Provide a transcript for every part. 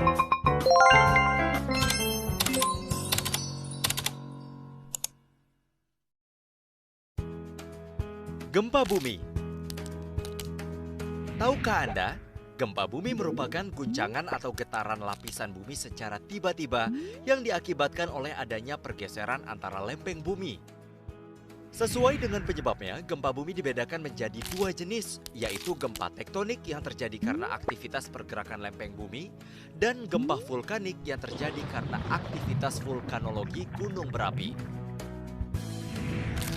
Gempa bumi. Tahukah Anda, gempa bumi merupakan guncangan atau getaran lapisan bumi secara tiba-tiba yang diakibatkan oleh adanya pergeseran antara lempeng bumi. Sesuai dengan penyebabnya, gempa bumi dibedakan menjadi dua jenis, yaitu gempa tektonik yang terjadi karena aktivitas pergerakan lempeng bumi dan gempa vulkanik yang terjadi karena aktivitas vulkanologi gunung berapi.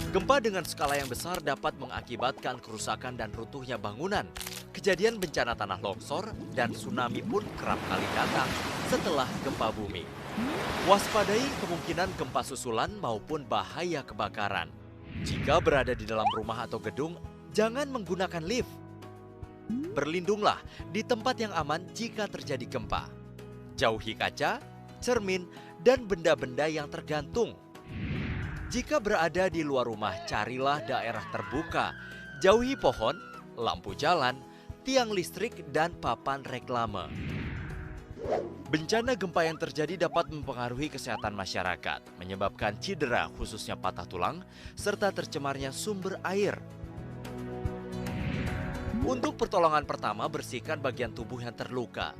Gempa dengan skala yang besar dapat mengakibatkan kerusakan dan runtuhnya bangunan. Kejadian bencana tanah longsor dan tsunami pun kerap kali datang setelah gempa bumi. Waspadai kemungkinan gempa susulan maupun bahaya kebakaran. Jika berada di dalam rumah atau gedung, jangan menggunakan lift. Berlindunglah di tempat yang aman jika terjadi gempa. Jauhi kaca, cermin, dan benda-benda yang tergantung. Jika berada di luar rumah, carilah daerah terbuka. Jauhi pohon, lampu jalan, tiang listrik, dan papan reklame. Bencana gempa yang terjadi dapat mempengaruhi kesehatan masyarakat, menyebabkan cedera khususnya patah tulang, serta tercemarnya sumber air. Untuk pertolongan pertama, bersihkan bagian tubuh yang terluka.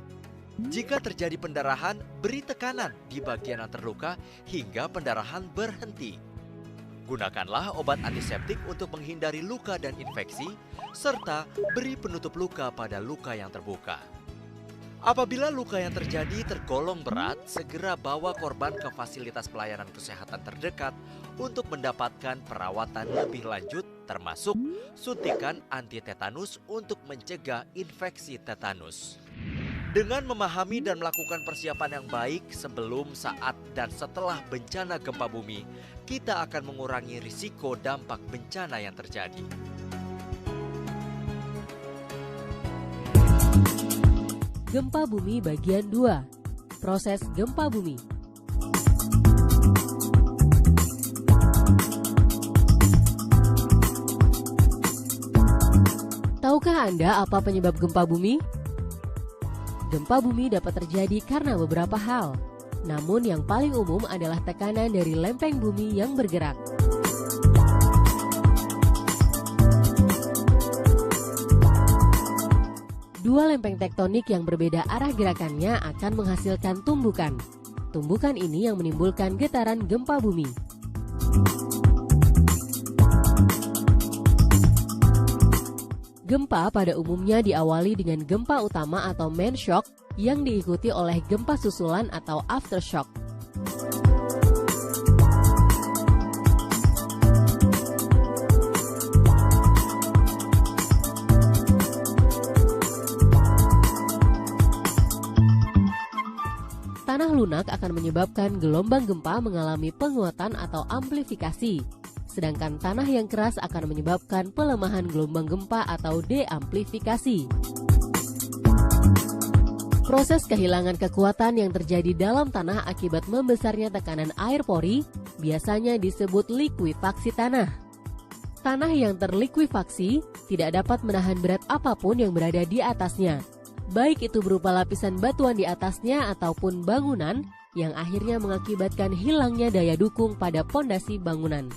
Jika terjadi pendarahan, beri tekanan di bagian yang terluka hingga pendarahan berhenti. Gunakanlah obat antiseptik untuk menghindari luka dan infeksi, serta beri penutup luka pada luka yang terbuka. Apabila luka yang terjadi tergolong berat, segera bawa korban ke fasilitas pelayanan kesehatan terdekat untuk mendapatkan perawatan lebih lanjut, termasuk suntikan anti-tetanus untuk mencegah infeksi tetanus. Dengan memahami dan melakukan persiapan yang baik sebelum, saat, dan setelah bencana gempa bumi, kita akan mengurangi risiko dampak bencana yang terjadi. Gempa bumi bagian 2. Proses gempa bumi. Tahukah Anda apa penyebab gempa bumi? Gempa bumi dapat terjadi karena beberapa hal. Namun yang paling umum adalah tekanan dari lempeng bumi yang bergerak. Dua lempeng tektonik yang berbeda arah gerakannya akan menghasilkan tumbukan. Tumbukan ini yang menimbulkan getaran gempa bumi. Gempa pada umumnya diawali dengan gempa utama atau main shock yang diikuti oleh gempa susulan atau aftershock. Tanah lunak akan menyebabkan gelombang gempa mengalami penguatan atau amplifikasi. Sedangkan tanah yang keras akan menyebabkan pelemahan gelombang gempa atau deamplifikasi. Proses kehilangan kekuatan yang terjadi dalam tanah akibat membesarnya tekanan air pori biasanya disebut likuifaksi tanah. Tanah yang terlikuifaksi tidak dapat menahan berat apapun yang berada di atasnya, baik itu berupa lapisan batuan di atasnya ataupun bangunan, yang akhirnya mengakibatkan hilangnya daya dukung pada pondasi bangunan.